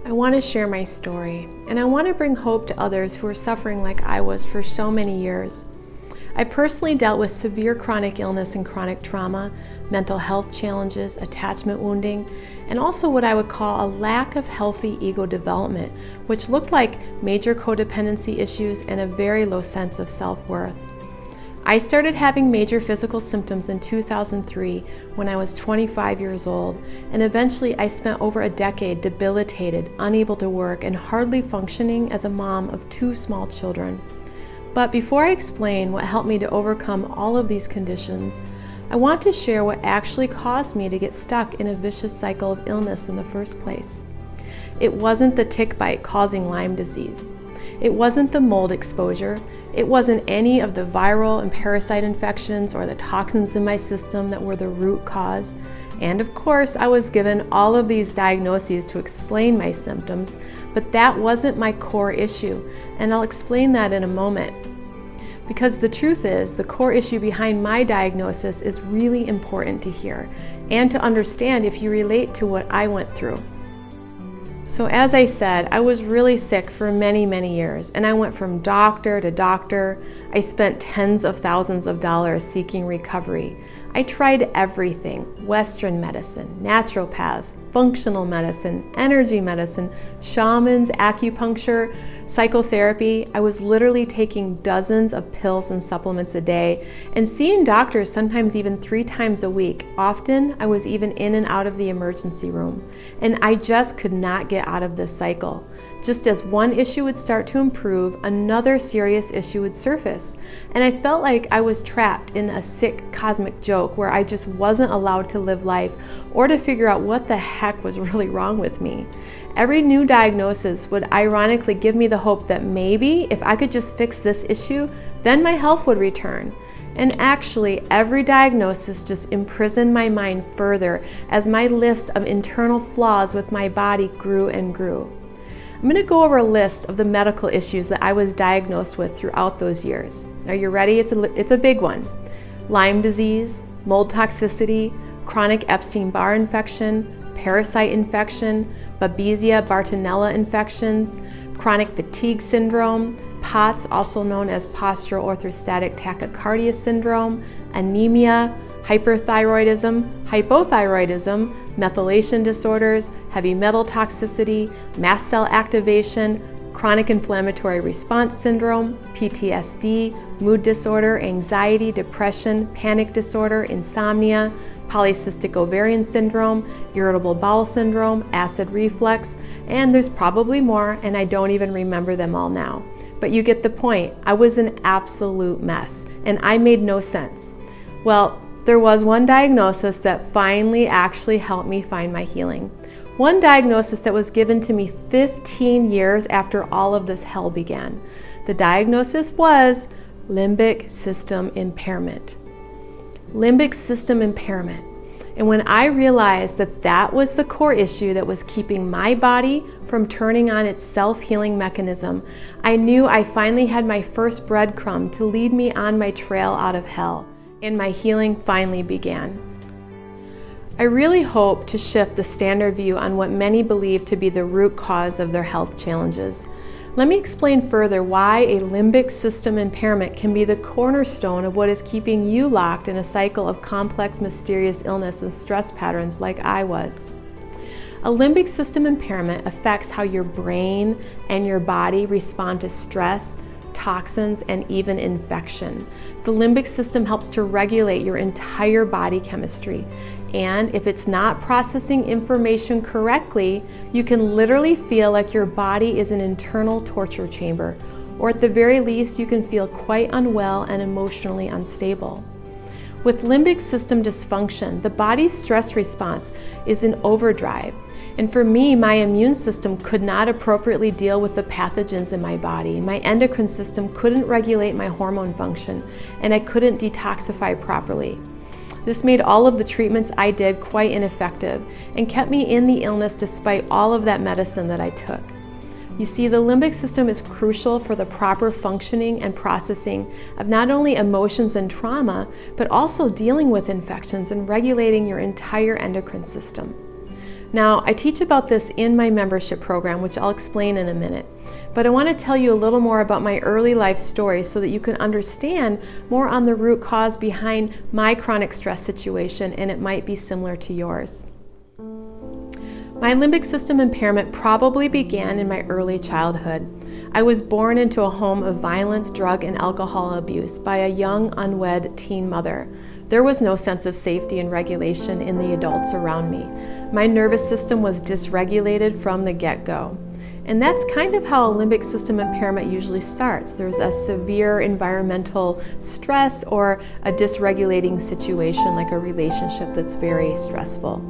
I want to share my story, and I want to bring hope to others who are suffering like I was for so many years. I personally dealt with severe chronic illness and chronic trauma, mental health challenges, attachment wounding, and also what I would call a lack of healthy ego development, which looked like major codependency issues and a very low sense of self-worth. I started having major physical symptoms in 2003 when I was 25 years old, and eventually I spent over a decade debilitated, unable to work, and hardly functioning as a mom of 2 small children. But before I explain what helped me to overcome all of these conditions, I want to share what actually caused me to get stuck in a vicious cycle of illness in the first place. It wasn't the tick bite causing Lyme disease. It wasn't the mold exposure. It wasn't any of the viral and parasite infections or the toxins in my system that were the root cause. And of course, I was given all of these diagnoses to explain my symptoms, but that wasn't my core issue, and I'll explain that in a moment. Because the truth is, the core issue behind my diagnosis is really important to hear and to understand if you relate to what I went through. So as I said, I was really sick for many, many years, and I went from doctor to doctor. I spent tens of thousands of dollars seeking recovery. I tried everything: Western medicine, naturopaths, functional medicine, energy medicine, shamans, acupuncture, psychotherapy. I was literally taking dozens of pills and supplements a day and seeing doctors sometimes even 3 times a week. Often I was even in and out of the emergency room, and I just could not get out of this cycle. Just as one issue would start to improve, another serious issue would surface, and I felt like I was trapped in a sick cosmic joke where I just wasn't allowed to live life or to figure out what the heck was really wrong with me. Every new diagnosis would ironically give me the hope that maybe if I could just fix this issue, then my health would return. And actually, every diagnosis just imprisoned my mind further as my list of internal flaws with my body grew and grew. I'm going to go over a list of the medical issues that I was diagnosed with throughout those years. Are you ready? It's a big one. Lyme disease, mold toxicity, chronic Epstein-Barr infection, parasite infection, Babesia bartonella infections, chronic fatigue syndrome, POTS, also known as postural orthostatic tachycardia syndrome, anemia, hyperthyroidism, hypothyroidism, methylation disorders, heavy metal toxicity, mast cell activation, chronic inflammatory response syndrome, PTSD, mood disorder, anxiety, depression, panic disorder, insomnia, polycystic ovarian syndrome, irritable bowel syndrome, acid reflux, and there's probably more, and I don't even remember them all now. But you get the point. I was an absolute mess, and I made no sense. Well, there was one diagnosis that finally actually helped me find my healing. One diagnosis that was given to me 15 years after all of this hell began. The diagnosis was limbic system impairment. Limbic system impairment. And when I realized that that was the core issue that was keeping my body from turning on its self-healing mechanism, I knew I finally had my first breadcrumb to lead me on my trail out of hell, and my healing finally began. I really hope to shift the standard view on what many believe to be the root cause of their health challenges. Let me explain further why a limbic system impairment can be the cornerstone of what is keeping you locked in a cycle of complex, mysterious illness and stress patterns like I was. A limbic system impairment affects how your brain and your body respond to stress, toxins, and even infection. The limbic system helps to regulate your entire body chemistry. And if it's not processing information correctly, you can literally feel like your body is an internal torture chamber, or at the very least, you can feel quite unwell and emotionally unstable. With limbic system dysfunction, the body's stress response is in overdrive. And for me, my immune system could not appropriately deal with the pathogens in my body. My endocrine system couldn't regulate my hormone function, and I couldn't detoxify properly. This made all of the treatments I did quite ineffective and kept me in the illness despite all of that medicine that I took. You see, the limbic system is crucial for the proper functioning and processing of not only emotions and trauma, but also dealing with infections and regulating your entire endocrine system. Now, I teach about this in my membership program, which I'll explain in a minute. But I want to tell you a little more about my early life story so that you can understand more on the root cause behind my chronic stress situation, and it might be similar to yours. My limbic system impairment probably began in my early childhood. I was born into a home of violence, drug, and alcohol abuse by a young, unwed teen mother. There was no sense of safety and regulation in the adults around me. My nervous system was dysregulated from the get-go. And that's kind of how a limbic system impairment usually starts. There's a severe environmental stress or a dysregulating situation like a relationship that's very stressful.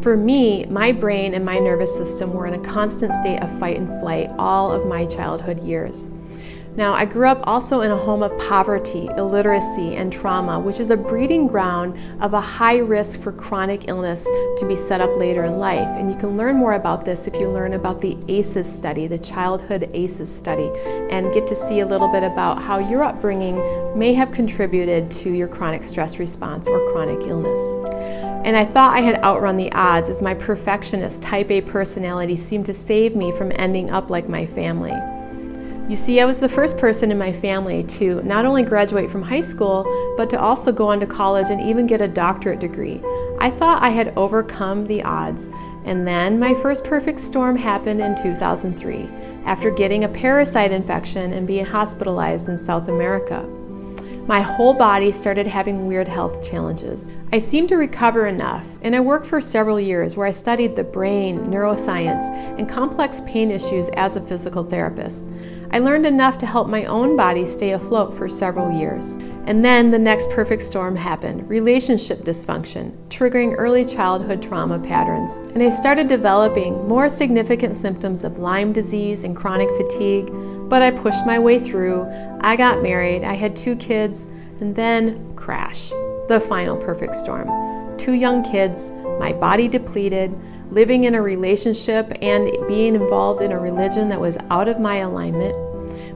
For me, my brain and my nervous system were in a constant state of fight and flight all of my childhood years. Now, I grew up also in a home of poverty, illiteracy, and trauma, which is a breeding ground of a high risk for chronic illness to be set up later in life. And you can learn more about this if you learn about the ACEs study, the Childhood ACEs study, and get to see a little bit about how your upbringing may have contributed to your chronic stress response or chronic illness. And I thought I had outrun the odds as my perfectionist type A personality seemed to save me from ending up like my family. You see, I was the first person in my family to not only graduate from high school, but to also go on to college and even get a doctorate degree. I thought I had overcome the odds. And then my first perfect storm happened in 2003, after getting a parasite infection and being hospitalized in South America. My whole body started having weird health challenges. I seemed to recover enough, and I worked for several years where I studied the brain, neuroscience, and complex pain issues as a physical therapist. I learned enough to help my own body stay afloat for several years. And then the next perfect storm happened, relationship dysfunction, triggering early childhood trauma patterns. And I started developing more significant symptoms of Lyme disease and chronic fatigue, but I pushed my way through. I got married, I had 2 kids, and then crash, the final perfect storm. 2 young kids, my body depleted, living in a relationship and being involved in a religion that was out of my alignment.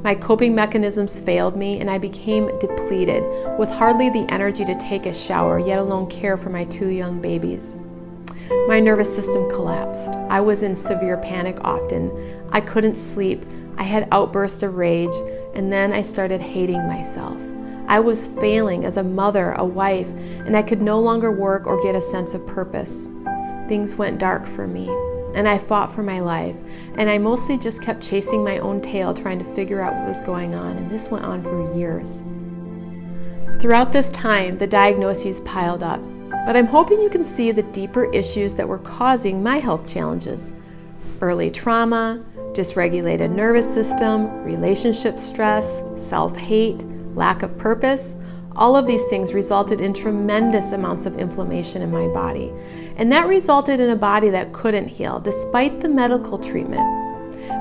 My coping mechanisms failed me and I became depleted with hardly the energy to take a shower, yet alone care for my 2 young babies. My nervous system collapsed. I was in severe panic often. I couldn't sleep. I had outbursts of rage, and then I started hating myself. I was failing as a mother, a wife, and I could no longer work or get a sense of purpose. Things went dark for me, and I fought for my life, and I mostly just kept chasing my own tail trying to figure out what was going on, and this went on for years. Throughout this time, the diagnoses piled up, but I'm hoping you can see the deeper issues that were causing my health challenges. Early trauma, dysregulated nervous system, relationship stress, self-hate, lack of purpose. All of these things resulted in tremendous amounts of inflammation in my body. And that resulted in a body that couldn't heal despite the medical treatment.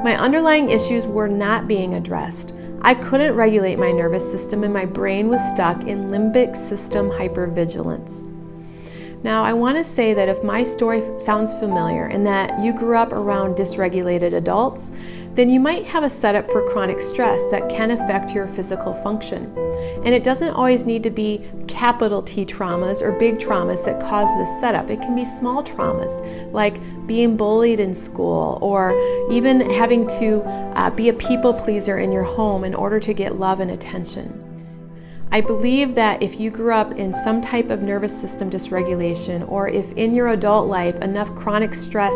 My underlying issues were not being addressed. I couldn't regulate my nervous system and my brain was stuck in limbic system hypervigilance. Now, I want to say that if my story sounds familiar and that you grew up around dysregulated adults, then you might have a setup for chronic stress that can affect your physical function. And it doesn't always need to be capital T traumas or big traumas that cause this setup. It can be small traumas, like being bullied in school or even having to be a people pleaser in your home in order to get love and attention. I believe that if you grew up in some type of nervous system dysregulation, or if in your adult life enough chronic stress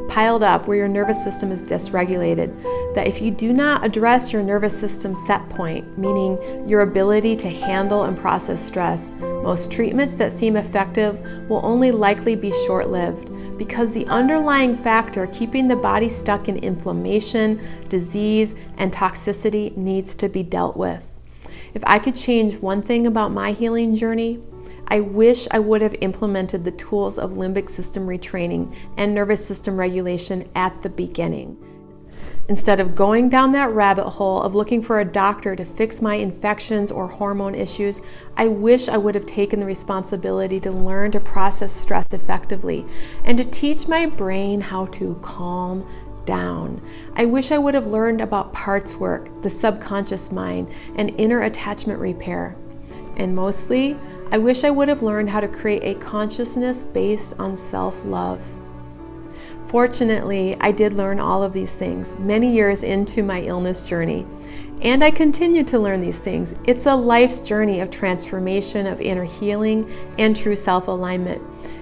piled up where your nervous system is dysregulated, that if you do not address your nervous system set point, meaning your ability to handle and process stress, most treatments that seem effective will only likely be short-lived, because the underlying factor keeping the body stuck in inflammation, disease, and toxicity needs to be dealt with. If I could change one thing about my healing journey, I wish I would have implemented the tools of limbic system retraining and nervous system regulation at the beginning. Instead of going down that rabbit hole of looking for a doctor to fix my infections or hormone issues, I wish I would have taken the responsibility to learn to process stress effectively and to teach my brain how to calm down. I wish I would have learned about parts work, the subconscious mind, and inner attachment repair. And mostly, I wish I would have learned how to create a consciousness based on self-love. Fortunately, I did learn all of these things many years into my illness journey, and I continue to learn these things. It's a life's journey of transformation, of inner healing, and true self-alignment.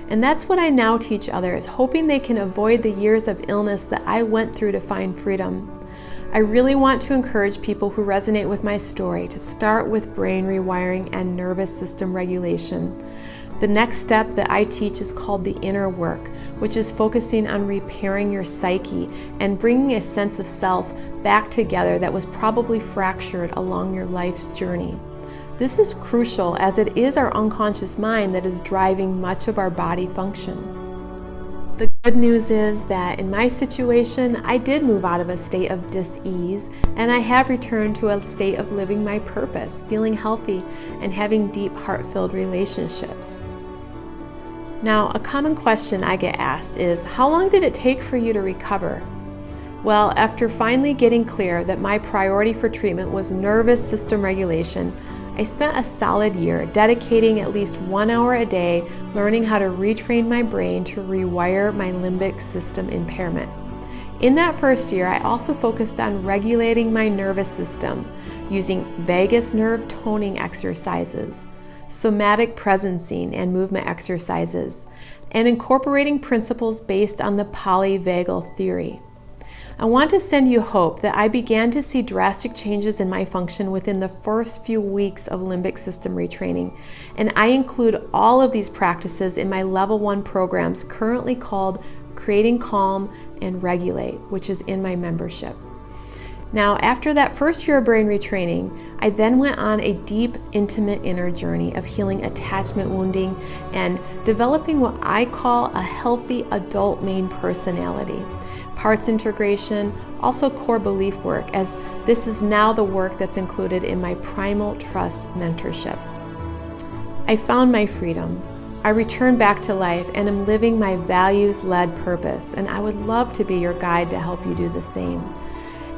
And that's what I now teach others, hoping they can avoid the years of illness that I went through to find freedom. I really want to encourage people who resonate with my story to start with brain rewiring and nervous system regulation. The next step that I teach is called the inner work, which is focusing on repairing your psyche and bringing a sense of self back together that was probably fractured along your life's journey. This is crucial as it is our unconscious mind that is driving much of our body function. The good news is that in my situation, I did move out of a state of dis-ease, and I have returned to a state of living my purpose, feeling healthy, and having deep, heart-filled relationships. Now, a common question I get asked is, how long did it take for you to recover? Well, after finally getting clear that my priority for treatment was nervous system regulation, I spent a solid year dedicating at least 1 hour a day learning how to retrain my brain to rewire my limbic system impairment. In that first year, I also focused on regulating my nervous system using vagus nerve toning exercises, somatic presencing and movement exercises, and incorporating principles based on the polyvagal theory. I want to send you hope that I began to see drastic changes in my function within the first few weeks of limbic system retraining, and I include all of these practices in my Level 1 programs currently called Creating Calm and Regulate, which is in my membership. Now, after that first year of brain retraining, I then went on a deep, intimate inner journey of healing attachment wounding and developing what I call a healthy adult main personality. Parts integration, also core belief work, as this is now the work that's included in my Primal Trust mentorship. I found my freedom. I returned back to life and am living my values-led purpose, and I would love to be your guide to help you do the same.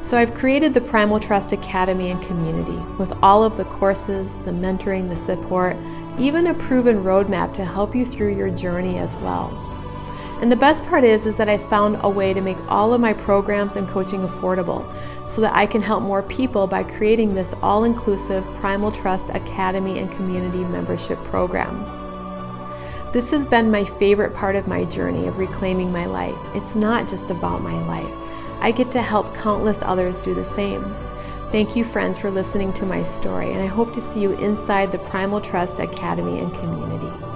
So I've created the Primal Trust Academy and community with all of the courses, the mentoring, the support, even a proven roadmap to help you through your journey as well. And the best part is that I found a way to make all of my programs and coaching affordable so that I can help more people by creating this all-inclusive Primal Trust Academy and Community membership program. This has been my favorite part of my journey of reclaiming my life. It's not just about my life. I get to help countless others do the same. Thank you, friends, for listening to my story, and I hope to see you inside the Primal Trust Academy and community.